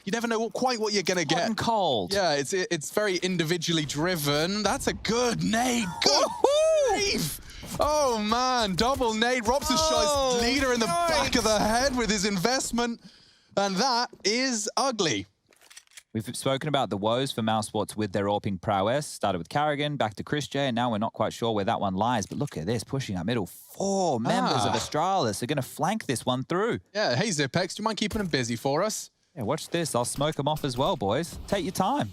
You never know quite what you're going to get. Hot and cold. Yeah, it's very individually driven. That's a good nade. Good grief. Oh, man. Double nade. Robs has shot his leader in the back of the head with his investment. And that is ugly. We've spoken about the woes for Mousesports with their AWPing prowess. Started with Carrigan, back to Chris J, and now we're not quite sure where that one lies. But look at this, pushing up middle. 4 members of Astralis are going to flank this one through. Yeah, hey, Zipex, do you mind keeping them busy for us? Yeah, watch this. I'll smoke them off as well, boys. Take your time.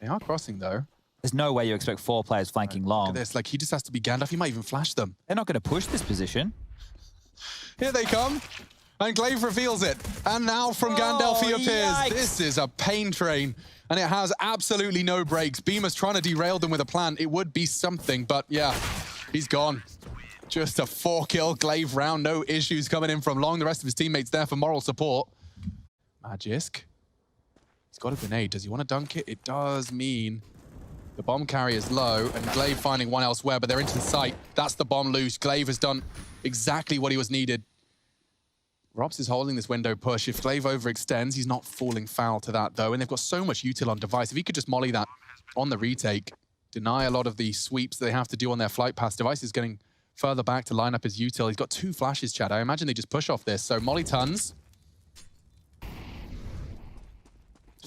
They are crossing, though. There's no way you expect 4 players flanking long. Look at this. Like, he just has to be Gandalf. He might even flash them. They're not going to push this position. Here they come. And Glaive reveals it. And now from Gandalf he appears. Yikes. This is a pain train. And it has absolutely no brakes. Beamer's trying to derail them with a plan. It would be something, but yeah, he's gone. Just a 4-kill Glaive round. No issues coming in from long. The rest of his teammates there for moral support. Magisk. He's got a grenade. Does he want to dunk it? It does mean the bomb carrier is low and Glaive finding one elsewhere, but they're into the site. That's the bomb loose. Glaive has done exactly what he was needed. Robs is holding this window push. If Glaive overextends, he's not falling foul to that, though. And they've got so much util on device. If he could just molly that on the retake, deny a lot of the sweeps they have to do on their flight pass. Device is getting further back to line up his util. He's got 2 flashes, Chad. I imagine they just push off this. So molly tons.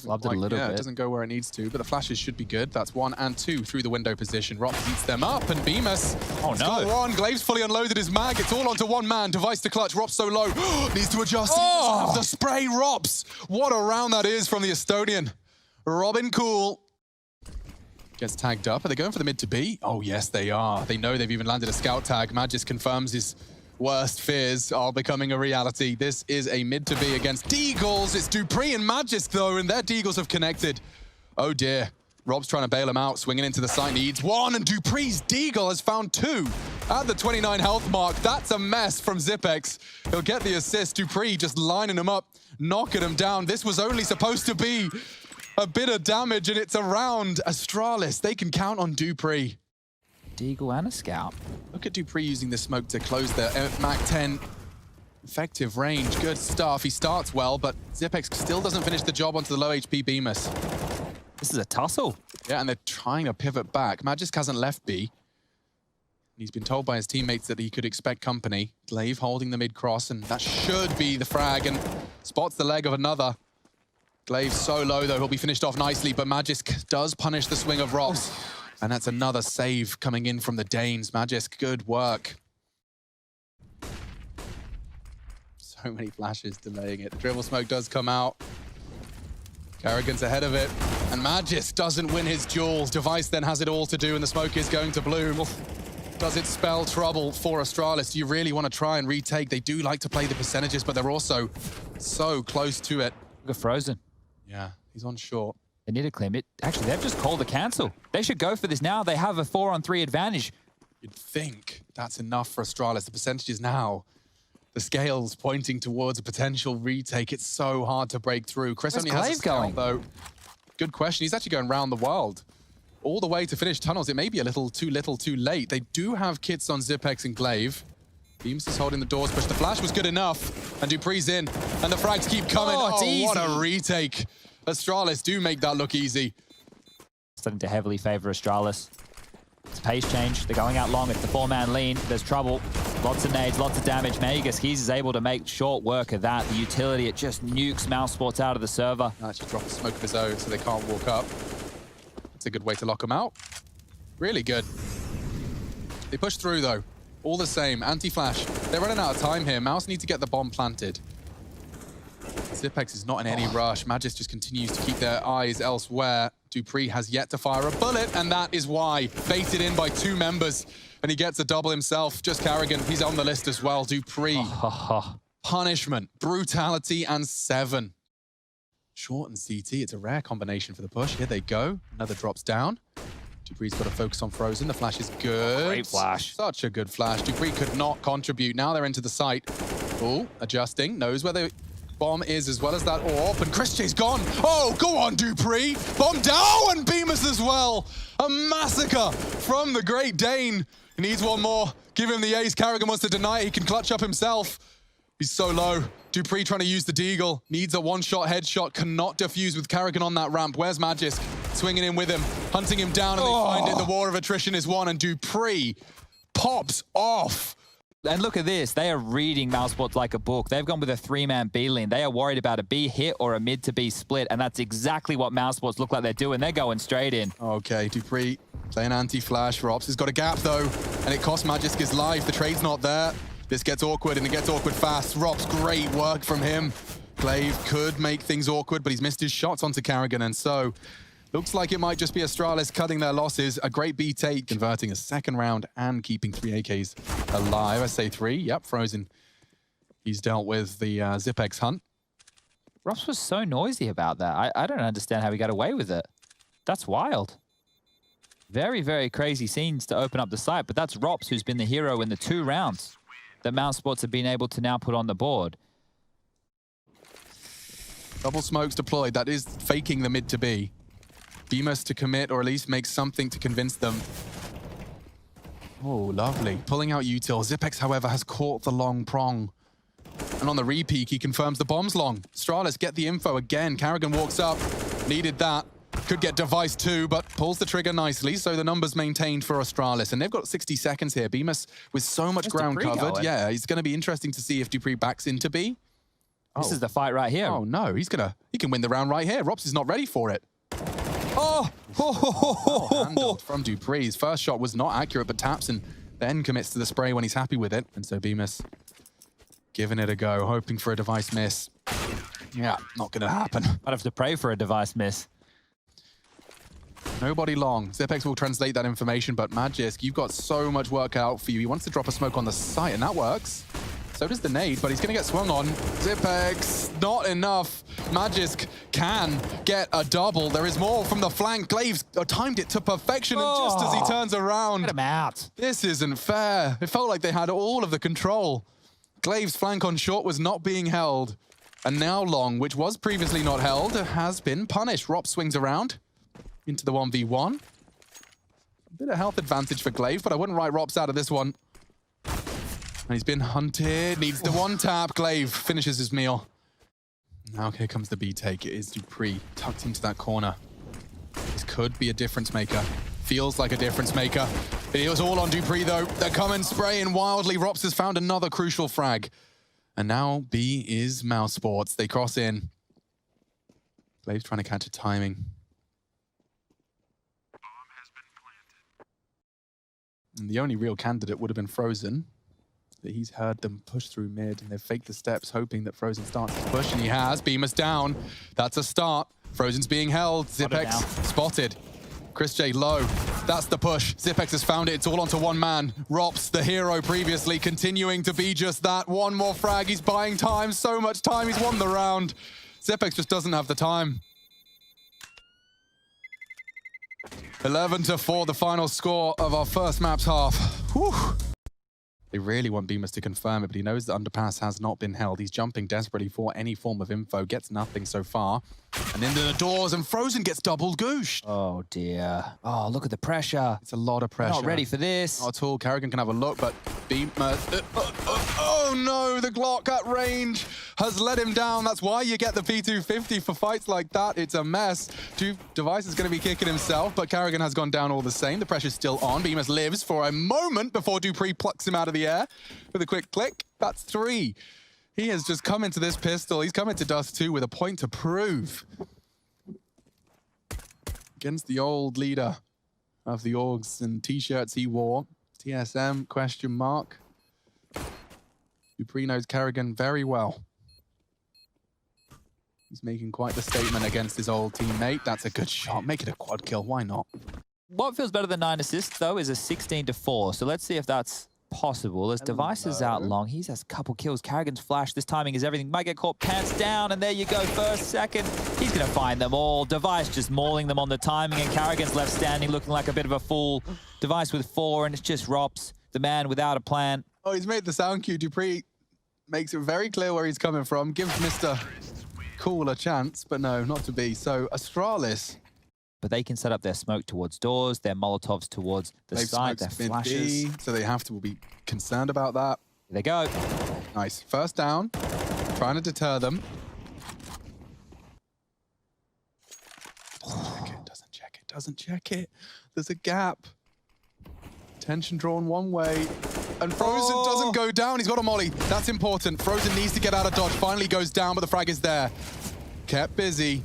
Loved it a little bit. It doesn't go where it needs to, but the flashes should be good. That's 1 and 2 through the window position. Robs eats them up, and Bemis. Oh, no. Got 1. Glaive's fully unloaded his mag. It's all onto 1 man. Device to clutch. Robs so low. Needs to adjust. He doesn't have the spray. Robs. What a round that is from the Estonian. Robin Cool. Gets tagged up. Are they going for the mid to B? Oh, yes, they are. They know they've even landed a scout tag. Magis confirms his worst fears are becoming a reality. This is a mid to B against Deagles. It's Dupree and Magisk, though, and their Deagles have connected. Oh, dear. Rob's trying to bail him out, swinging into the site. Needs 1, and Dupree's Deagle has found 2 at the 29 health mark. That's a mess from Zipex. He'll get the assist. Dupree just lining him up, knocking him down. This was only supposed to be a bit of damage, and it's around Astralis. They can count on Dupree. Deagle and a scout. Look at Dupree using the smoke to close the Mac 10 effective range. Good stuff. He starts well, but Zipex still doesn't finish the job onto the low HP Bemis. This is a tussle. Yeah, and they're trying to pivot back. Magisk hasn't left B. He's been told by his teammates that he could expect company. Glaive holding the mid-cross, and that should be the frag, and spots the leg of another. Glaive so low, though, he'll be finished off nicely, but Magisk does punish the swing of Robs. And that's another save coming in from the Danes. Magisk, good work. So many flashes delaying it. The dribble smoke does come out. Carrigan's ahead of it. And Magisk doesn't win his duels. Device then has it all to do, and the smoke is going to bloom. Does it spell trouble for Astralis? Do you really want to try and retake? They do like to play the percentages, but they're also so close to it. Look at Frozen. Yeah, he's on short. They need a claim it. Actually, they've just called a cancel. They should go for this now. They have a 4-on-3 advantage. You'd think that's enough for Astralis. The percentages now, the scale's pointing towards a potential retake. It's so hard to break through. Chris Where's only has a Glaive scout, going? though. Good question. He's actually going around the world. All the way to finish tunnels. It may be a little too late. They do have kits on Zipex and Glaive. Beams is holding the doors, push. The flash was good enough. And Dupree's in. And the frags keep coming. Oh, what a retake. Astralis do make that look easy. Starting to heavily favor Astralis. It's a pace change. They're going out long. It's the 4-man lean. There's trouble. Lots of nades, lots of damage. Magus, he's able to make short work of that. The utility, it just nukes Mousesports out of the server. Actually drop a smoke of his own so they can't walk up. It's a good way to lock them out. Really good. They push through, though. All the same. Anti-flash. They're running out of time here. Mouse need to get the bomb planted. Zipex is not in any rush. Magis just continues to keep their eyes elsewhere. Dupree has yet to fire a bullet, and that is why. Baited in by 2 members, and he gets a double himself. Just Carrigan, he's on the list as well. Dupree, punishment, brutality, and 7. Short and CT, it's a rare combination for the push. Here they go. Another drops down. Dupree's got to focus on Frozen. The flash is good. Great flash. Such a good flash. Dupree could not contribute. Now they're into the site. Oh, adjusting. Knows where the bomb is as well as that AWP. And Chris J's gone. Oh, go on, Dupree. Bomb down, and Bemis as well. A massacre from the Great Dane. He needs one more. Give him the ace. Carrigan wants to deny it. He can clutch up himself. He's so low. dupreeh trying to use the deagle. Needs a one-shot headshot. Cannot defuse with Karrigan on that ramp. Where's Magisk? Swinging in with him. Hunting him down, and they find it. The war of attrition is won, and dupreeh pops off. And look at this. They are reading Mousesports like a book. They've gone with a 3-man B lane. They are worried about a B hit or a mid to B split, and that's exactly what Mousesports look like they're doing. They're going straight in. Okay, dupreeh playing anti-flash. Rops has got a gap, though, and it costs Magisk his life. The trade's not there. This gets awkward, and it gets awkward fast. Rops, great work from him. Glaive could make things awkward, but he's missed his shots onto Karrigan, and so looks like it might just be Astralis cutting their losses. A great B take, converting a second round and keeping 3 AKs alive. I say 3. Yep, Frozen. He's dealt with the Zipex hunt. Rops was so noisy about that. I don't understand how he got away with it. That's wild. Very, very crazy scenes to open up the site, but that's Rops who's been the hero in the 2 rounds that Mousesports have been able to now put on the board. Double smokes deployed. That is faking the mid to B. beamers to commit, or at least make something to convince them. Oh, lovely. Pulling out util. Zipex, however, has caught the long prong. And on the repeak, he confirms the bomb's long. Astralis get the info again. Karrigan walks up. Needed that. Could get device too, but pulls the trigger nicely, so the numbers maintained for Astralis. And they've got 60 seconds here. Bemis with so much ground covered. Going. Yeah, it's going to be interesting to see if dupreeh backs into B. This is the fight right here. Oh no, he can win the round right here. Rops is not ready for it. Oh! Well handled from dupreeh. His first shot was not accurate, but taps and then commits to the spray when he's happy with it. And so Bemis giving it a go, hoping for a device miss. Yeah, not going to happen. I'd have to pray for a device miss. Nobody long. Zipex will translate that information, but Magisk, you've got so much work out for you. He wants to drop a smoke on the site, and that works. So does the nade, but he's going to get swung on. Zipex, not enough. Magisk can get a double. There is more from the flank. Glaives timed it to perfection, and just as he turns around... Get him out. This isn't fair. It felt like they had all of the control. Glaive's flank on short was not being held. And now long, which was previously not held, has been punished. Rop swings around into the 1v1. A bit of health advantage for Glaive, but I wouldn't write Rops out of this one. And he's been hunted, needs the one tap. Glaive finishes his meal. Now here comes the B take. It is dupreeh tucked into that corner. This could be a difference maker. Feels like a difference maker. It was all on dupreeh though. They're coming spraying wildly. Rops has found another crucial frag. And now B is Mousesports. They cross in. Glaive's trying to catch a timing. And the only real candidate would have been Frozen. But he's heard them push through mid, and they've faked the steps, hoping that Frozen starts to push, and he has. Beamer's down. That's a start. Frozen's being held. Zipex spotted. Chris J low. That's the push. Zipex has found it. It's all onto one man. Rops, the hero previously, continuing to be just that. One more frag. He's buying time. So much time. He's won the round. Zipex just doesn't have the time. 11-4, the final score of our first map's half. Whew. They really want Bemis to confirm it, but he knows the underpass has not been held. He's jumping desperately for any form of info, gets nothing so far. And into the doors, and Frozen gets double gooshed. Oh dear. Oh, look at the pressure. It's a lot of pressure. Not ready for this. Not at all. Karrigan can have a look, but Bemis... oh no, the Glock at range has let him down. That's why you get the P250 for fights like that. It's a mess. Device is going to be kicking himself, but Karrigan has gone down all the same. The pressure's still on. Bemis lives for a moment before dupreeh plucks him out of the air with a quick click. That's 3. He has just come into this pistol. He's come into Dust 2 with a point to prove. Against the old leader of the Orgs and t-shirts he wore. TSM, question mark. dupreeh knows Karrigan very well. He's making quite the statement against his old teammate. That's a good shot. Make it a quad kill. Why not? What feels better than 9 assists, though, is a 16-4. So let's see if that's possible. As Device is out long, he's has a couple kills. Karrigan's flash, this timing is everything. Might get caught pants down, and there you go. First, second, he's going to find them all. Device just mauling them on the timing, and Karrigan's left standing looking like a bit of a fool. Device with 4, and it's just Rops, the man without a plan. Oh, he's made the sound cue. dupreeh makes it very clear where he's coming from. Gives Mr. Cool a chance, but no, not to be. So Astralis. But they can set up their smoke towards doors, their Molotovs towards the side, their flashes. So they have to be concerned about that. There they go. Nice. First down. trying to deter them. Doesn't check it, doesn't check it. There's a gap. Tension drawn one way. And Frozen doesn't go down. He's got a molly. That's important. Frozen needs to get out of dodge. Finally goes down, but the frag is there. Kept busy.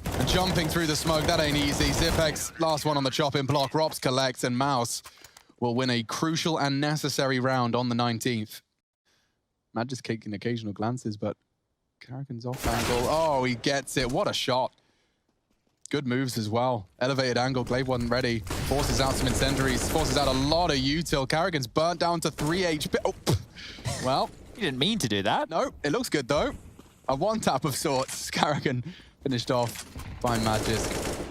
And jumping through the smoke, that ain't easy. Xyp9x, last one on the chopping block. Rops collects, and Mouse will win a crucial and necessary round on the 19th. Matt just taking occasional glances, but Karrigan's off angle. Oh, he gets it. What a shot. Good moves as well. Elevated angle. Glaive wasn't ready. Forces out some incendiaries. Forces out a lot of util. Karrigan's burnt down to 3 HP. Oh, well. You didn't mean to do that. No, it looks good though. A one tap of sorts. Karrigan finished off. Fine Magisk.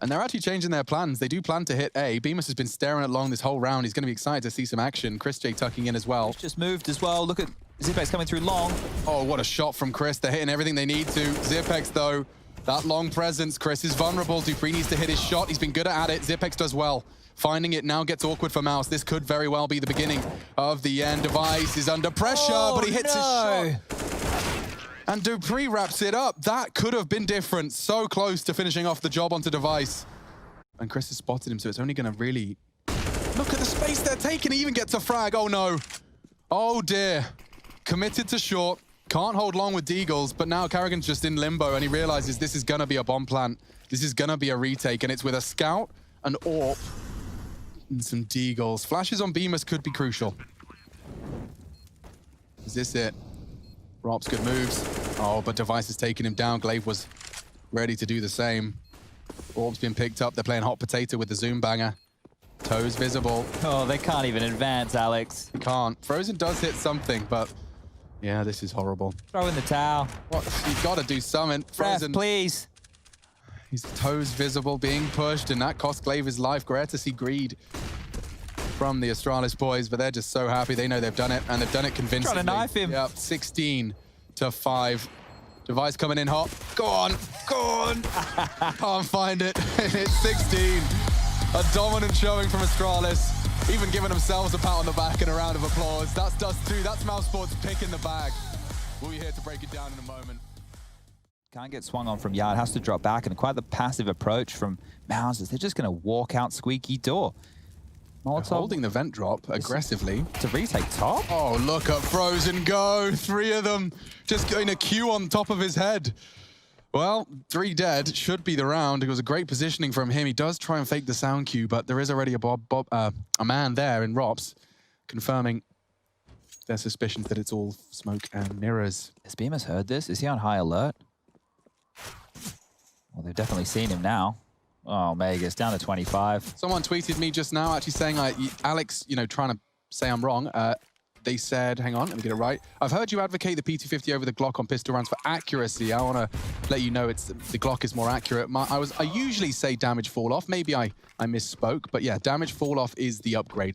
And they're actually changing their plans. They do plan to hit A. Bemis has been staring along this whole round. He's going to be excited to see some action. Chris J tucking in as well. He's just moved as well. Look at Xyp9x coming through long. Oh, what a shot from Chris. They're hitting everything they need to. Xyp9x though. That long presence, Chris is vulnerable. dupreeh needs to hit his shot. He's been good at it. Xyp9x does well. Finding it now gets awkward for Mouse. This could very well be the beginning of the end. Device is under pressure, but he hits his shot. And dupreeh wraps it up. That could have been different. So close to finishing off the job onto Device. And Chris has spotted him, so it's only going to really... Look at the space they're taking. He even gets a frag. Oh, no. Oh, dear. Committed to short. Can't hold long with Deagles, but now Karrigan's just in limbo, and he realizes this is going to be a bomb plant. This is going to be a retake, and it's with a scout, an AWP, and some Deagles. Flashes on Bemis could be crucial. Is this it? Rops, good moves. Oh, but Device has taken him down. Glaive was ready to do the same. Orb's been picked up. They're playing hot potato with the zoom banger. Toes visible. Oh, they can't even advance, Alex. They can't. Frozen does hit something, but yeah, this is horrible. Throw in the towel. What? You've got to do something. Frozen, Ref, please. His toes visible, being pushed, and that cost Glaive his life. Great to see greed from the Astralis boys, but they're just so happy. They know they've done it, and they've done it convincingly. Trying to knife him. Yep, 16-5. Device coming in hot. Go on, go on. Can't find it. It's 16. A dominant showing from Astralis. Even giving themselves a pat on the back and a round of applause. That's Dust 2. That's Mousesports pick in the bag. We'll be here to break it down in a moment. Can't get swung on from yard. Has to drop back, and quite the passive approach from Mouse. They're just going to walk out squeaky door. Molotov holding the vent drop aggressively. To retake top? Oh, look at Frozen go. 3 of them just getting a Q on top of his head. Well, 3 dead should be the round. It was a great positioning from him. He does try and fake the sound cue, but there is already a man there in Rops confirming their suspicions that it's all smoke and mirrors. Has Bemis heard this? Is he on high alert? Well, they've definitely seen him now. Oh, Megas down to 25. Someone tweeted me just now actually saying, Alex, you know, trying to say I'm wrong. They said, hang on, let me get it right. I've heard you advocate the P250 over the Glock on pistol rounds for accuracy. I want to let you know the Glock is more accurate. I usually say damage fall off. Maybe I misspoke, but yeah, damage fall off is the upgrade.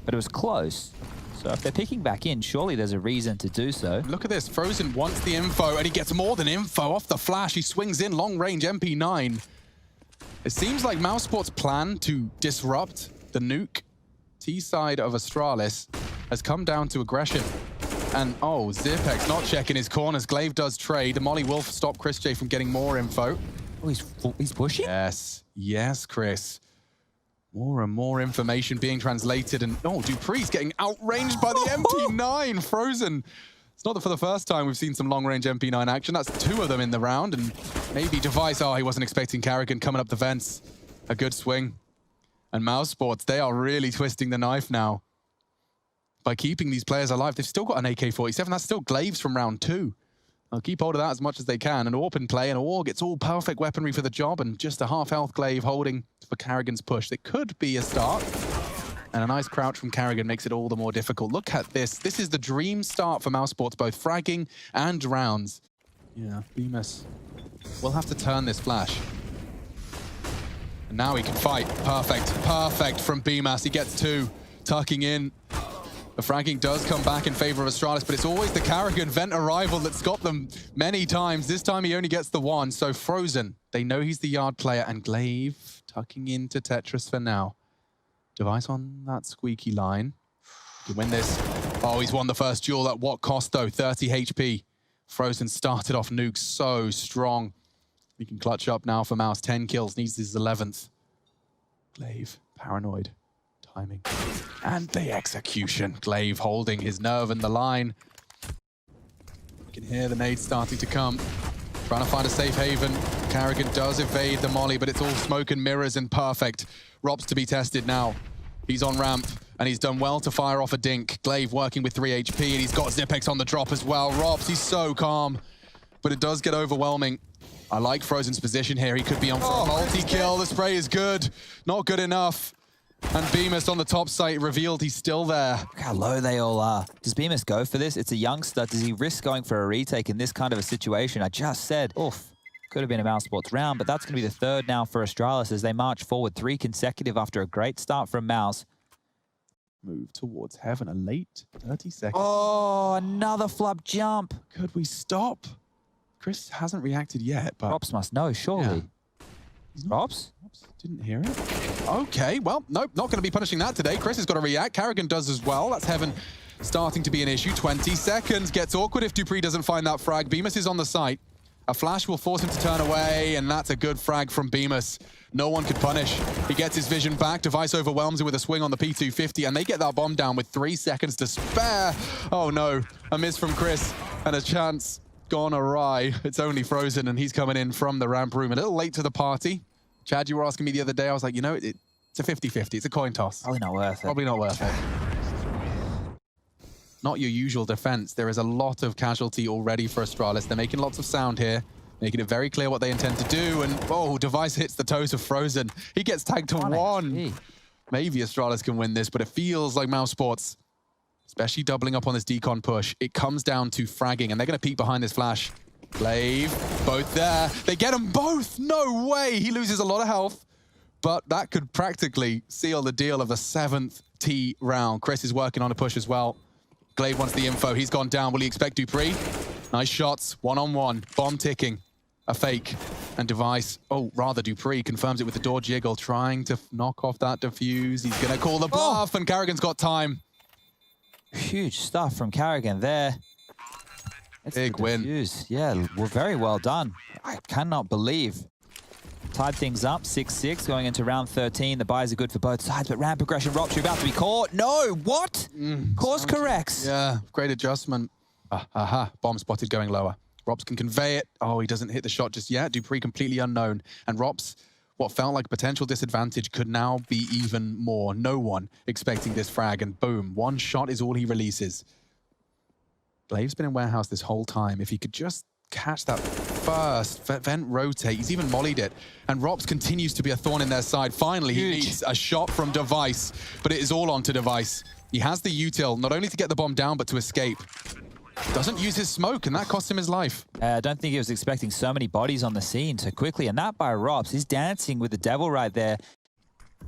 But it was close. So if they're picking back in, surely there's a reason to do so. Look at this. Frozen wants the info, and he gets more than info off the flash. He swings in long range MP9. It seems like Mousesports' plan to disrupt the nuke T-side of Astralis has come down to aggression. And, oh, Xyp9x not checking his corners. Glaive does trade. The molly will stop Chris J from getting more info. Oh, he's pushing? Yes. Yes, Chris. More and more information being translated. And, oh, dupreeh's getting outranged by the MP9. Frozen. It's not for the first time we've seen some long-range MP9 action. That's 2 of them in the round. And maybe Device, oh, he wasn't expecting Karrigan coming up the vents. A good swing. And Mousesports, they are really twisting the knife now by keeping these players alive. They've still got an AK-47. That's still Glaives from round 2. They'll keep hold of that as much as they can. And AWP in play, and AWP gets all perfect weaponry for the job, and just a half-health Glaive holding for Karrigan's push. It could be a start. And a nice crouch from Karrigan makes it all the more difficult. Look at this. This is the dream start for Mousesports, both fragging and rounds. Yeah, Bemis will have to turn this flash. And now he can fight. Perfect. Perfect from Bemis. He gets 2. Tucking in. The fragging does come back in favor of Astralis, but it's always the Karrigan vent arrival that's got them many times. This time he only gets the 1. So Frozen, they know he's the yard player, and Glaive tucking into Tetris for now. Device on that squeaky line. He can win this. Oh, he's won the first duel. At what cost, though? 30 HP Frozen started off Nuke so strong. He can clutch up now for Mouse. 10 kills, needs his 11th. Glaive, paranoid. Timing. And the execution. Glaive holding his nerve in the line. You can hear the nades starting to come. Trying to find a safe haven. Carrigan does evade the molly, but it's all smoke and mirrors and perfect. Rob's to be tested now. He's on ramp, and he's done well to fire off a dink. Glaive working with 3 HP, and he's got Zipex on the drop as well. Robs, he's so calm, but it does get overwhelming. I like Frozen's position here. He could be on for a multi-kill. The spray is good. Not good enough. And Bemis on the top site revealed he's still there. Look how low they all are. Does Bemis go for this? It's a youngster. Does he risk going for a retake in this kind of a situation? I just said, oof, could have been a Mousesports round, but that's going to be the third now for Astralis as they march forward 3 consecutive after a great start from Mouse. Move towards heaven, a late 30 seconds. Oh, another flub jump. Could we stop? Chris hasn't reacted yet, but... Rops must know, surely. Yeah. Rops? Didn't hear it. Okay, well, nope, not going to be punishing that today. Chris has got to react. Carrigan does as well. That's heaven starting to be an issue. 20 seconds. Gets awkward if Dupree doesn't find that frag. Bemis is on the site. A flash will force him to turn away, and that's a good frag from Bemis. No one could punish. He gets his vision back. Device overwhelms him with a swing on the P250, and they get that bomb down with 3 seconds to spare. Oh no, a miss from Chris, and a chance gone awry. It's only Frozen, and he's coming in from the ramp room. A little late to the party. Chad, you were asking me the other day. I was like, you know, it's a 50-50. It's a coin toss. Probably not worth it. Probably not worth it. Not your usual defense. There is a lot of casualty already for Astralis. They're making lots of sound here, making it very clear what they intend to do. And, oh, Device hits the toes of Frozen. He gets tagged to 1. Maybe Astralis can win this, but it feels like Mousesports, especially doubling up on this decon push. It comes down to fragging, and they're going to peek behind this flash. Glaive, both there. They get them both. No way. He loses a lot of health, but that could practically seal the deal of the 7th T round. Chris is working on a push as well. Glaive wants the info. He's gone down. Will he expect Dupree? Nice shots. 1-on-1. Bomb ticking. A fake. And Device, oh, rather Dupree confirms it with the door jiggle, trying to knock off that defuse. He's going to call the bluff, and Carrigan's got time. Huge stuff from Carrigan there. It's big win. Yeah, well, very well done. I cannot believe. Tied things up, 6-6, going into round 13. The buys are good for both sides, but ramp progression, Rops, you're about to be caught. No, what? Course corrects. Yeah, great adjustment. Bomb spotted going lower. Rops can convey it. Oh, he doesn't hit the shot just yet. Dupree completely unknown. And Rops, what felt like a potential disadvantage could now be even more. No one expecting this frag, and boom, 1 shot is all he releases. Glaive's been in warehouse this whole time. If he could just catch that first vent rotate, he's even mollied it. And Rops continues to be a thorn in their side. Finally, he needs a shot from Device, but it is all onto Device. He has the util, not only to get the bomb down, but to escape. Doesn't use his smoke, and that cost him his life. I don't think he was expecting so many bodies on the scene so quickly, and that by Rops. He's dancing with the devil right there.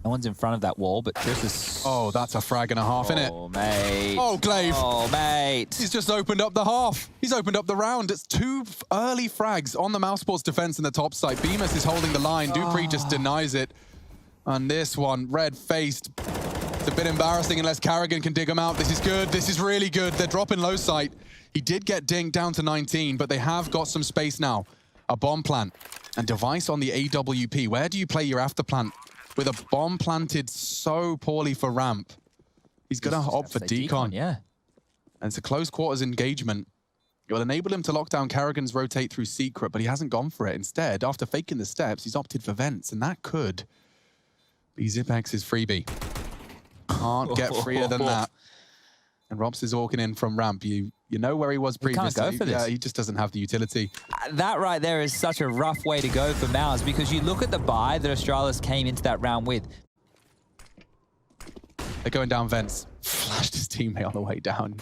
No one's in front of that wall, but Chris is... Oh, that's a frag and a half, innit? Oh, mate. Oh, Glaive. Oh, mate. He's just opened up the half. He's opened up the round. It's 2 early frags on the Mousesports defense in the top side. Bemis is holding the line. Dupree just denies it. And this one, red-faced. It's a bit embarrassing unless Carrigan can dig him out. This is good. This is really good. They're dropping low sight. He did get dinged down to 19, but they have got some space now. A bomb plant. And Device on the AWP. Where do you play your after plant? With a bomb planted so poorly for ramp, he's going to opt for decon. Yeah. And it's a close quarters engagement. It will enable him to lock down Carrigan's rotate through secret, but he hasn't gone for it. Instead, after faking the steps, he's opted for vents, and that could be Zipex's freebie. Can't get freer than that. And Robs is walking in from ramp. You know where he was previously. He can't go for this. Yeah, he just doesn't have the utility. That right there is such a rough way to go for Mouse, because you look at the buy that Astralis came into that round with. They're going down vents. Flashed his teammate on the way down.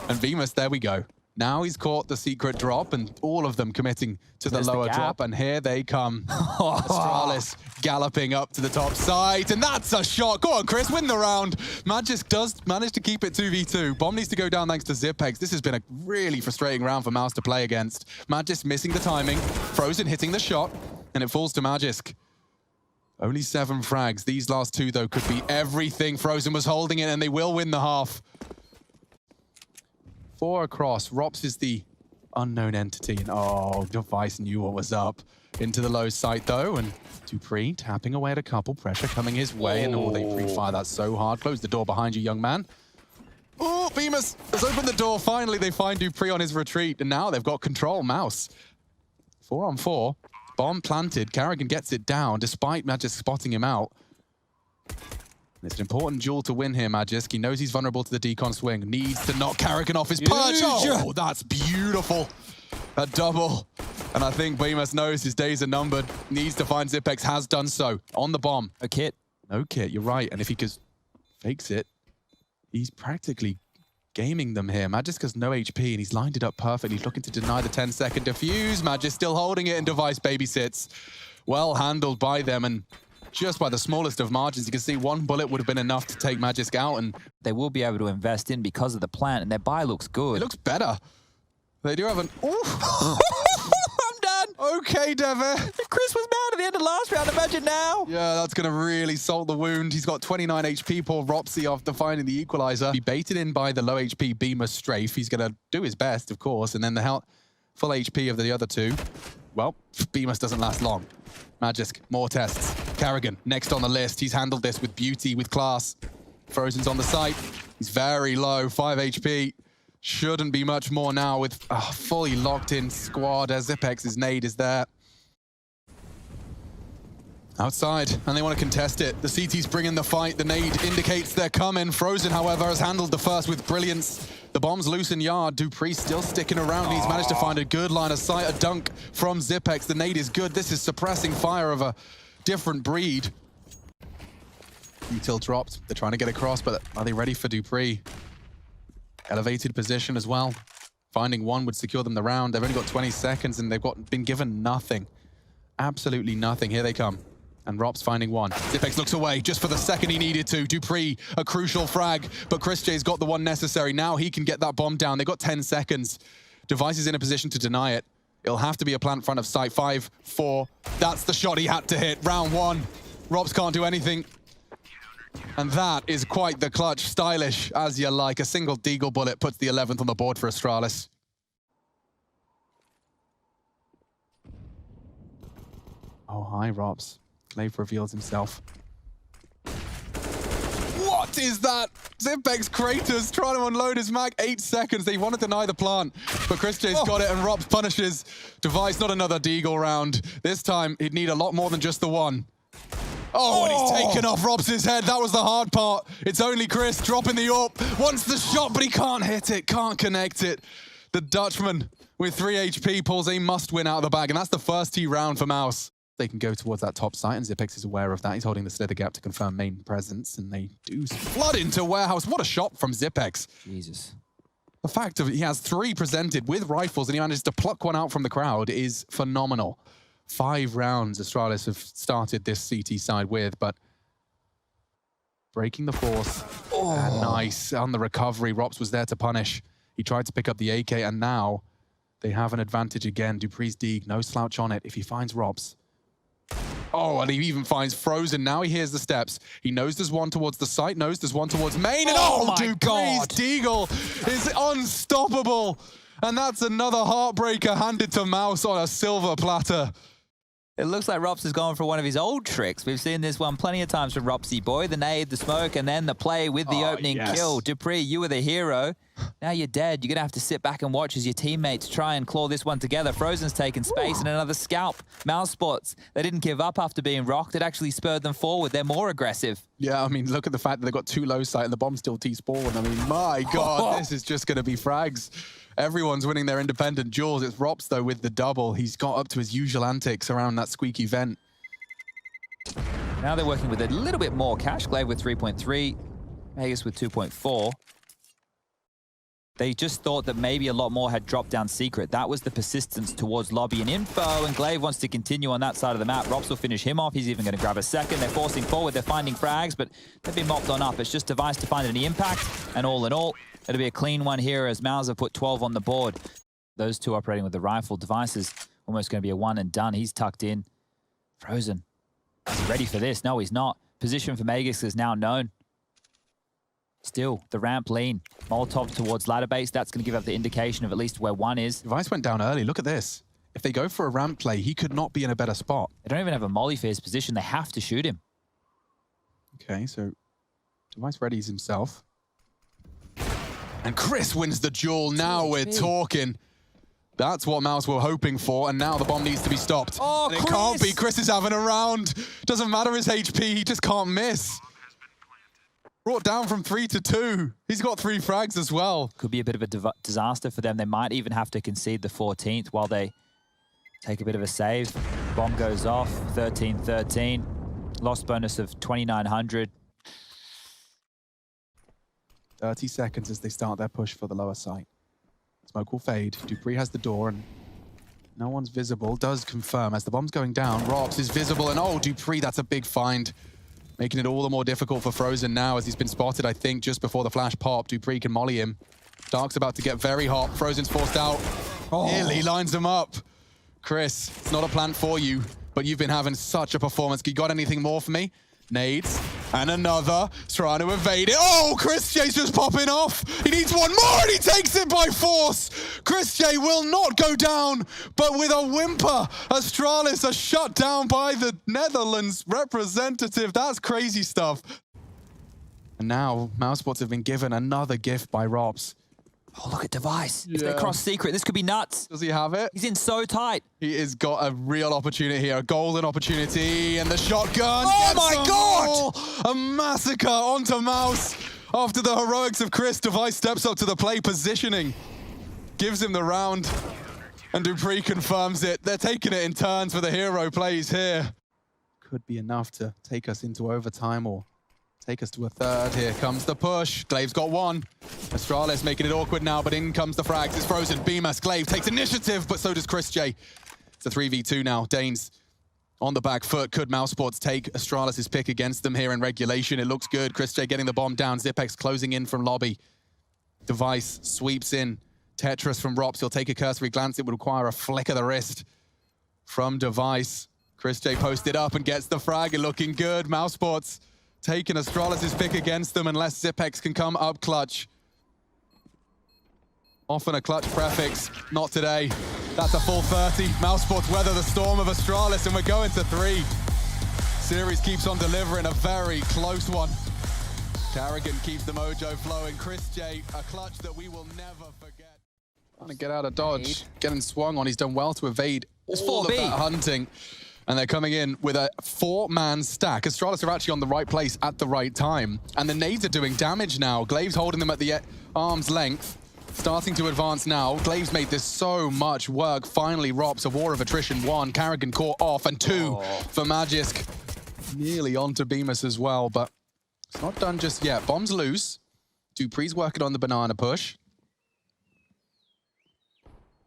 And Bemis, there we go. Now he's caught the secret drop, and all of them committing to the lower drop, and here they come. Astralis galloping up to the top side, and that's a shot. Go on, Chris, win the round. Magisk does manage to keep it 2v2. Bomb needs to go down thanks to Zipex. This has been a really frustrating round for Mouse to play against. Magisk missing the timing, Frozen hitting the shot, and it falls to Magisk. Only 7 frags. These last 2, though, could be everything. Frozen was holding it, and they will win the half. 4 across. Rops is the unknown entity. And oh, Device knew what was up. Into the low site though, and dupreeh tapping away at a couple. Pressure coming his way, and they pre-fire that so hard. Close the door behind you, young man. Oh, Bemis has opened the door. Finally, they find dupreeh on his retreat, and now they've got control. Mouse. 4 on 4. Bomb planted. Carrigan gets it down, despite Magisk spotting him out. It's an important duel to win here, Magisk. He knows he's vulnerable to the decon swing. Needs to knock Carrigan off his perch. Oh, that's beautiful. That double. And I think Bemis knows his days are numbered. Needs to find Xyp9x, has done so. On the bomb. No kit. No kit, you're right. And if he fakes it, he's practically gaming them here. Magisk has no HP, and he's lined it up perfectly. He's looking to deny the 10-second defuse. Magisk still holding it, and Device babysits. Well handled by them, and just by the smallest of margins, you can see one bullet would have been enough to take Magisk out, and they will be able to invest in because of the plant, and their buy looks good. It looks better. They do have an... I'm done! Okay, Dever. Chris was mad at the end of last round, imagine now. Yeah, that's going to really salt the wound. He's got 29 HP, poor Ropsy, after finding the equalizer. Be baited in by the low HP Beamer strafe. He's going to do his best, of course, and then the full HP of the other two. Well, Bemis doesn't last long. Magisk, more tests. Carrigan, next on the list. He's handled this with beauty, with class. Frozen's on the site. He's very low, 5 HP. Shouldn't be much more now with a fully locked-in squad as Xyp9x's nade is there. Outside, and they want to contest it. The CT's bringing the fight. The nade indicates they're coming. Frozen, however, has handled the first with brilliance. The bomb's loose in yard. dupreeh still sticking around. He's managed to find a good line of sight. A dunk from Xyp9x. The nade is good. This is suppressing fire of a different breed. Util dropped. They're trying to get across, but are they ready for dupreeh? Elevated position as well. Finding one would secure them the round. They've only got 20 seconds, and they've been given nothing. Absolutely nothing. Here they come. And Rop's finding one. Xyp9x looks away just for the second he needed to. dupreeh, a crucial frag, but Chris J's got the one necessary. Now he can get that bomb down. They've got 10 seconds. Device is in a position to deny it. It'll have to be a plant front of sight. 5, 4. That's the shot he had to hit. Round 1. Rops can't do anything. And that is quite the clutch. Stylish as you like. A single deagle bullet puts the 11th on the board for Astralis. Oh, hi, Rops. Glaive reveals himself. What is that? Xyp9x Kratos trying to unload his mag. 8 seconds. They want to deny the plant, but Chris J's got it, and Rops punishes. Device, not another deagle round. This time, he'd need a lot more than just the one. Oh, and he's taken off Robs' head. That was the hard part. It's only Chris dropping the AWP. Wants the shot, but he can't hit it, can't connect it. The Dutchman with 3 HP pulls a must-win out of the bag, and that's the first T round for Mouse. They can go towards that top site, and Xyp9x is aware of that. He's holding the slither gap to confirm main presence, and they do flood into warehouse. What a shot from Xyp9x. Jesus. The fact of he has 3 presented with rifles, and he manages to pluck one out from the crowd is phenomenal. 5 rounds Astralis have started this CT side with, but breaking the force. And nice on the recovery. Rops was there to punish. He tried to pick up the AK, and now they have an advantage again. dupreeh's Deeg, no slouch on it. If he finds Rops. Oh, and he even finds Frozen. Now he hears the steps. He knows there's one towards the site, knows there's one towards main, and dupreeh's Deagle is unstoppable. And that's another heartbreaker handed to Mouse on a silver platter. It looks like Rops has gone for one of his old tricks. We've seen this one plenty of times from Ropsy boy. The nade, the smoke, and then the play with the opening kill. dupreeh, you were the hero. Now you're dead. You're going to have to sit back and watch as your teammates try and claw this one together. Frozen's taken space and another scalp. Mousesports, they didn't give up after being rocked. It actually spurred them forward. They're more aggressive. Yeah, I mean, look at the fact that they've got 2 low sight and the bomb still T-spawn. I mean, my God, this is just going to be frags. Everyone's winning their independent duels. It's Rops, though, with the double. He's got up to his usual antics around that squeaky vent. Now they're working with a little bit more cash. Glaive with 3.3, Vegas with 2.4. They just thought that maybe a lot more had dropped down secret. That was the persistence towards lobby and info, and Glaive wants to continue on that side of the map. Rops will finish him off. He's even going to grab a second. They're forcing forward. They're finding frags, but they've been mopped on up. It's just Device to find any impact, and all in all, it'll be a clean one here as Mouse have put 12 on the board. Those two operating with the rifle. Device is almost going to be a one and done. He's tucked in. Frozen. Is he ready for this? No, he's not. Position for Magisk is now known. Still, the ramp lean. Molotov towards ladder base. That's going to give up the indication of at least where one is. Device went down early. Look at this. If they go for a ramp play, he could not be in a better spot. They don't even have a molly for his position. They have to shoot him. Okay, so Device readies himself. And Chris wins the duel. Now we're talking. That's what Mouse were hoping for, and now the bomb needs to be stopped. Oh, and it can't be. Chris is having a round. Doesn't matter his HP, he just can't miss. Brought down from 3 to 2. He's got 3 frags as well. Could be a bit of a disaster for them. They might even have to concede the 14th while they take a bit of a save. Bomb goes off, 13-13. Lost bonus of 2,900. 30 seconds as they start their push for the lower site. Smoke will fade. dupreeh has the door and no one's visible. Does confirm as the bomb's going down. Rops is visible and oh, dupreeh, that's a big find. Making it all the more difficult for Frozen now as he's been spotted, I think, just before the flash pop. dupreeh can molly him. Dark's about to get very hot. Frozen's forced out. Nearly lines him up. Chris, it's not a plan for you, but you've been having such a performance. You got anything more for me? Nades. And another. Trying to evade it. Oh, Chris J's just popping off. He needs one more and he takes it by force. Chris J will not go down, but with a whimper, Astralis are shut down by the Netherlands representative. That's crazy stuff. And now, Mousesports have been given another gift by Robs. Oh, look at Device. If they cross secret, this could be nuts. Does he have it? He's in so tight. He has got a real opportunity here, a golden opportunity, and the shotgun. Oh my God! A massacre onto Mouse. After the heroics of Chris, Device steps up to the play positioning. Gives him the round, and dupreeh confirms it. They're taking it in turns for the hero plays here. Could be enough to take us into overtime or take us to a third. Here comes the push. Glaive's got one. Astralis making it awkward now, but in comes the frags. It's Frozen. Bemis. Glaive takes initiative, but so does Chris J. It's a 3v2 now. Danes on the back foot. Could Mousesports take Astralis' pick against them here in regulation? It looks good. Chris J getting the bomb down. Zipex closing in from lobby. Device sweeps in. Tetris from Rops. He'll take a cursory glance. It would require a flick of the wrist from Device. Chris J posted up and gets the frag. Looking good. Mousesports taking Astralis' pick against them unless Zipex can come up clutch. Often a clutch prefix, not today. That's a full 30. Mousesports weather the storm of Astralis and we're going to 3. Series keeps on delivering, a very close one. Carrigan keeps the mojo flowing. Chris J, a clutch that we will never forget. Trying to get out of dodge, getting swung on. He's done well to evade all of that hunting. And they're coming in with a 4-man stack. Astralis are actually on the right place at the right time. And the nades are doing damage now. Glaive's holding them at the arm's length. Starting to advance now. Glaive's made this so much work. Finally, Rops, a war of attrition. 1, Carrigan caught off, and 2 for Magisk. Nearly onto Bemis as well, but it's not done just yet. Bomb's loose. dupreeh's working on the banana push.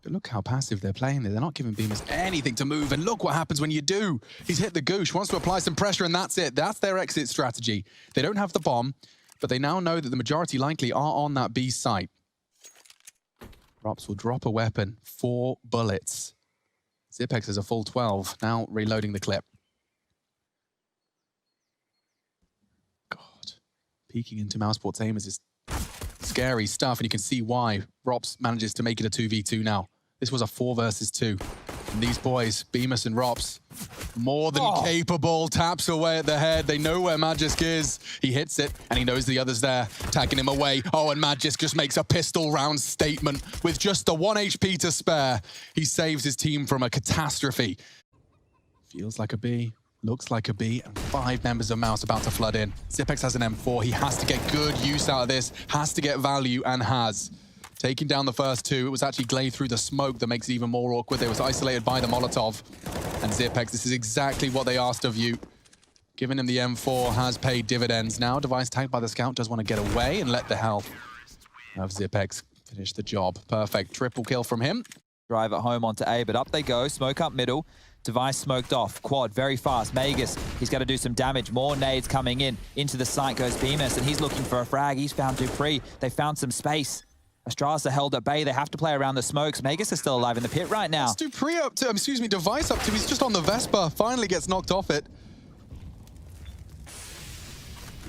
But look how passive they're playing there. They're not giving Bemis anything to move. And look what happens when you do. He's hit the goosh, wants to apply some pressure, and that's it. That's their exit strategy. They don't have the bomb, but they now know that the majority likely are on that B site. Rops will drop a weapon. 4 bullets. Zipex has a full 12. Now reloading the clip. God. Peeking into Mousesports aim is just scary stuff, and you can see why Rops manages to make it a 2v2 now. This was a 4 versus 2. And these boys, Bemis and Rops, more than capable. Taps away at the head. They know where Magisk is. He hits it, and he knows the other's there, tagging him away. Oh, and Magisk just makes a pistol round statement with just the 1 HP to spare. He saves his team from a catastrophe. Feels like a B. Looks like a B, and 5 members of Mouse about to flood in. Zipex has an M4. He has to get good use out of this, has to get value, and has. Taking down the first 2. It was actually Glaive through the smoke that makes it even more awkward. They was isolated by the Molotov. And Zipex, this is exactly what they asked of you. Giving him the M4 has paid dividends. Now, Device tagged by the scout does want to get away and let the health of Zipex finish the job. Perfect. Triple kill from him. Drive it home onto A, but up they go. Smoke up middle. Device smoked off. Quad very fast. Magus, he's got to do some damage. More nades coming in. Into the site goes Bemis, and he's looking for a frag. He's found dupreeh. They found some space. Astralis are held at bay. They have to play around the smokes. Magus is still alive in the pit right now. It's dupreeh up to, Device up to. He's just on the Vespa. Finally gets knocked off it.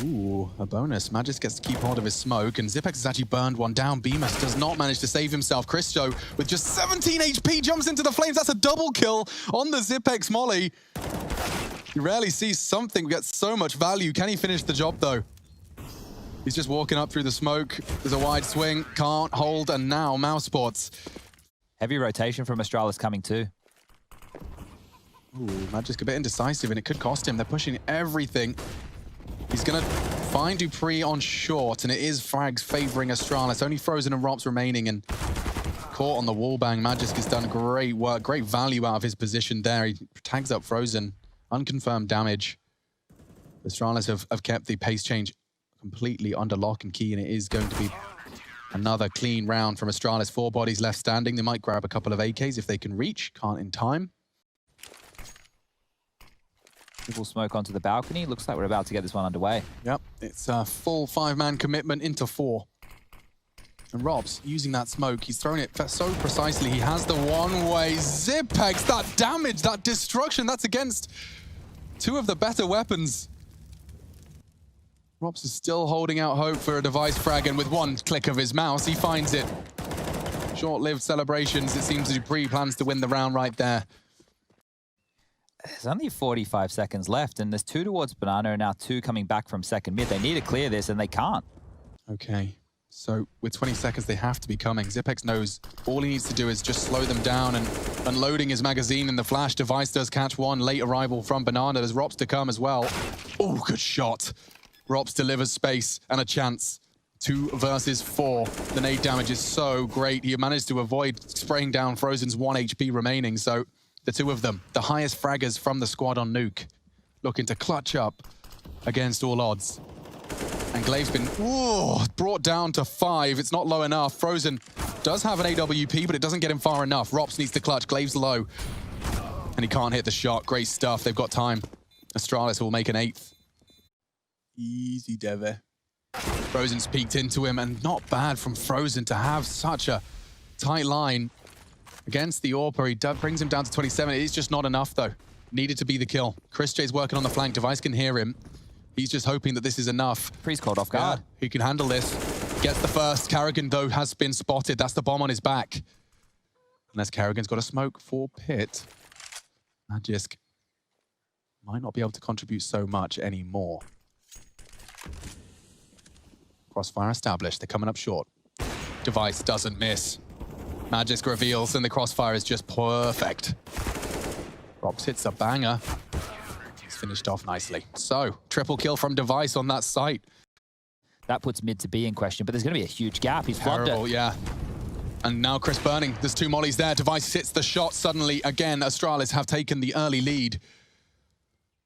Ooh, a bonus. Magis gets to keep hold of his smoke, and Zipex has actually burned one down. Bemis does not manage to save himself. Christo, with just 17 HP, jumps into the flames. That's a double kill on the Zipex molly. You rarely see something get so much value. Can he finish the job, though? He's just walking up through the smoke. There's a wide swing. Can't hold, and now Mousesports. Heavy rotation from Astralis coming too. Ooh, Magis a bit indecisive, and it could cost him. They're pushing everything. He's going to find Dupree on short, and it is frags favoring Astralis. Only Frozen and Rops remaining, and caught on the wall bang. Magisk has done great work, great value out of his position there. He tags up Frozen. Unconfirmed damage. Astralis have kept the pace change completely under lock and key, and it is going to be another clean round from Astralis. 4 bodies left standing. They might grab a couple of AKs if they can reach. Can't in time. Triple smoke onto the balcony. Looks like we're about to get this one underway. Yep, it's a full 5-man commitment into 4. And Robs using that smoke, he's thrown it so precisely. He has the one-way Zipex. That damage, that destruction, that's against 2 of the better weapons. Robs is still holding out hope for a device frag, and with one click of his mouse, he finds it. Short-lived celebrations. It seems Dupree plans to win the round right there. There's only 45 seconds left, and there's 2 towards Banana, and now 2 coming back from second mid. They need to clear this, and they can't. Okay, so with 20 seconds, they have to be coming. Zipex knows all he needs to do is just slow them down, and unloading his magazine in the flash. Device does catch one. Late arrival from Banana. There's Rops to come as well. Oh, good shot. Rops delivers space and a chance. 2 versus 4. The nade damage is so great. He managed to avoid spraying down Frozen's 1 HP remaining, so the 2 of them, the highest fraggers from the squad on Nuke, looking to clutch up against all odds. And Glave's been brought down to 5. It's not low enough. Frozen does have an AWP, but it doesn't get him far enough. Rops needs to clutch. Glave's low. And he can't hit the shot. Great stuff. They've got time. Astralis will make an 8th. Easy, Deve. Frozen's peeked into him, and not bad from Frozen to have such a tight line against the AWPer. He brings him down to 27. It is just not enough, though. Needed to be the kill. Chris J's working on the flank. Device can hear him. He's just hoping that this is enough. Priest called off guard. Yeah, he can handle this. Gets the first. Karrigan, though, has been spotted. That's the bomb on his back. Unless Karrigan's got a smoke for Pit. Magisk might not be able to contribute so much anymore. Crossfire established. They're coming up short. Device doesn't miss. Magisk reveals, and the crossfire is just perfect. Rops hits a banger. He's finished off nicely. So, triple kill from Device on that site. That puts mid to B in question, but there's going to be a huge gap. He's flubbed it. Yeah. And now Chris burning. There's 2 mollies there. Device hits the shot suddenly. Again, Astralis have taken the early lead.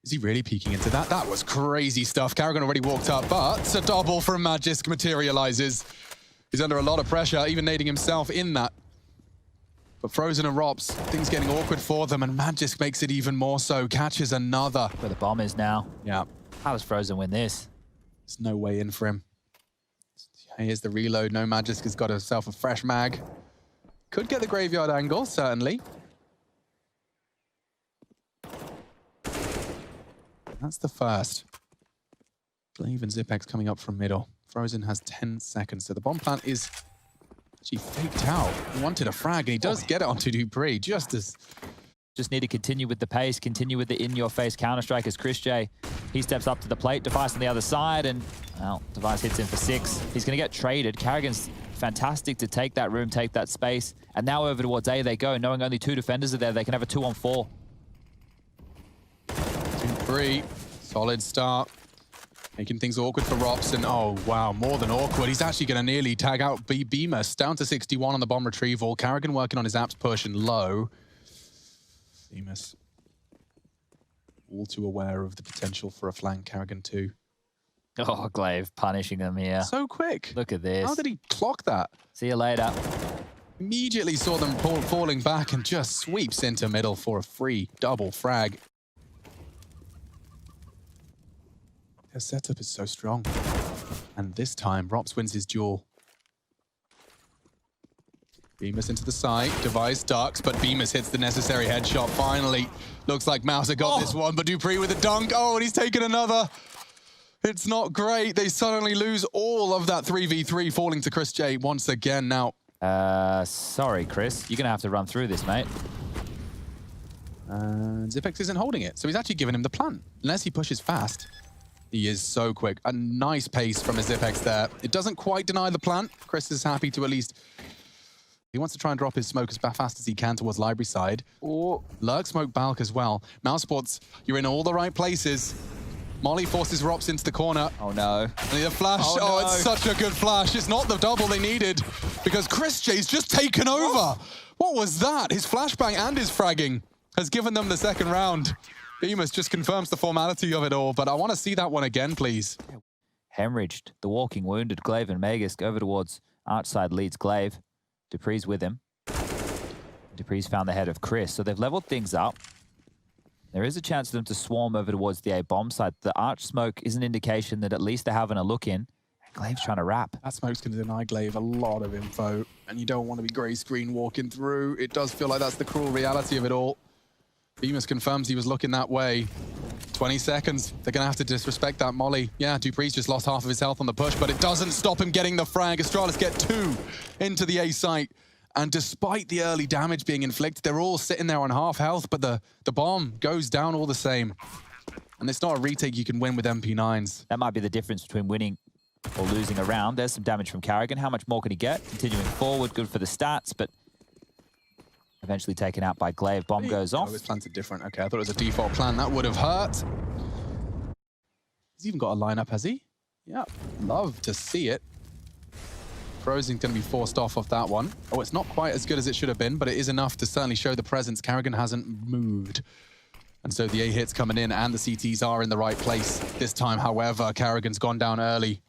Is he really peeking into that? That was crazy stuff. Karrigan already walked up, but a double from Magisk materializes. He's under a lot of pressure, even nading himself in that. But Frozen and Rops, things getting awkward for them, and Magisk makes it even more so. Catches another. Where the bomb is now. Yeah. How does Frozen win this? There's no way in for him. Here's the reload. No, Magisk has got himself a fresh mag. Could get the graveyard angle, certainly. That's the first. Glaive and Zipex coming up from middle. Frozen has 10 seconds, so the bomb plant is actually faked out. He wanted a frag, and he does get it onto Dupree, just need to continue with the pace, continue with the in-your-face counter-strike as Chris J. He steps up to the plate, Device on the other side, and, well, Device hits him for 6. He's going to get traded. Karrigan's fantastic to take that room, take that space, and now over towards A they go, knowing only 2 defenders are there. They can have a 2-on-4. Dupree, solid start. Making things awkward for Rops, and oh wow, more than awkward. He's actually going to nearly tag out Bemis, down to 61 on the bomb retrieval. Karrigan working on his apps push and low. Bemis all too aware of the potential for a flank. Karrigan too. Oh, Glaive punishing them here. So quick. Look at this. How did he clock that? See you later. Immediately saw them falling back and just sweeps into middle for a free double frag. Their setup is so strong. And this time, Rops wins his duel. Bemis into the side. Device ducks, but Bemis hits the necessary headshot finally. Looks like Mouser got this one, but Dupree with a dunk. Oh, and he's taken another. It's not great. They suddenly lose all of that 3v3, falling to Chris J once again now. Sorry, Chris. You're going to have to run through this, mate. Zipex isn't holding it, so he's actually giving him the plan. Unless he pushes fast. He is so quick. A nice pace from a Zipex there. It doesn't quite deny the plan. Chris is happy to at least... He wants to try and drop his smoke as fast as he can towards library side. Or lurk smoke balk as well. Mousesports, you're in all the right places. Molly forces Rops into the corner. Oh, no. And the flash. Oh, no. It's such a good flash. It's not the double they needed because Chris J's just taken over. What was that? His flashbang and his fragging has given them the second round. Bemis just confirms the formality of it all, but I want to see that one again, please. Hemorrhaged, the walking wounded, Glaive and Magisk over towards Archside leads Glaive. Dupree's with him. Dupree's found the head of Chris, so they've leveled things up. There is a chance for them to swarm over towards the A-bomb side. The arch smoke is an indication that at least they're having a look in. Glaive's trying to wrap. That smoke's going to deny Glaive a lot of info, and you don't want to be grey screen walking through. It does feel like that's the cruel reality of it all. Bemis confirms he was looking that way. 20 seconds. They're going to have to disrespect that molly. Yeah, Dupree's just lost half of his health on the push, but it doesn't stop him getting the frag. Astralis get 2 into the A site. And despite the early damage being inflicted, they're all sitting there on half health, but the bomb goes down all the same. And it's not a retake you can win with MP9s. That might be the difference between winning or losing a round. There's some damage from Carrigan. How much more can he get? Continuing forward, good for the stats, but eventually taken out by Glaive. Bomb goes off. Oh, his plan's different. Okay, I thought it was a default plan. That would have hurt. He's even got a lineup, has he? Yeah, love to see it. Frozen's going to be forced off that one. Oh, it's not quite as good as it should have been, but it is enough to certainly show the presence. Carrigan hasn't moved. And so the A hits coming in and the CTs are in the right place. This time, however, Carrigan's gone down early.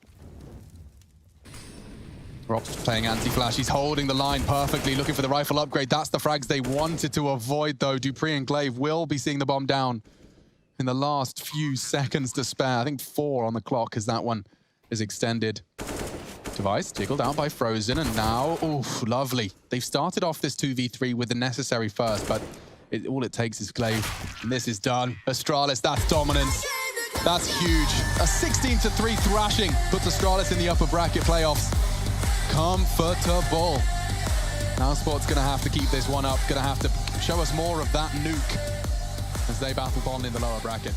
Rob's playing anti-flash. He's holding the line perfectly, looking for the rifle upgrade. That's the frags they wanted to avoid, though. Dupree and Glaive will be seeing the bomb down in the last few seconds to spare. I think 4 on the clock as that one is extended. Device jiggled out by Frozen, and now, oof, lovely. They've started off this 2v3 with the necessary first, but all it takes is Glaive, and this is done. Astralis, that's dominance. That's huge. A 16-3 thrashing puts Astralis in the upper bracket playoffs. Comfortable. Mousesports going to have to keep this one up, going to have to show us more of that nuke as they battle Bond in the lower bracket.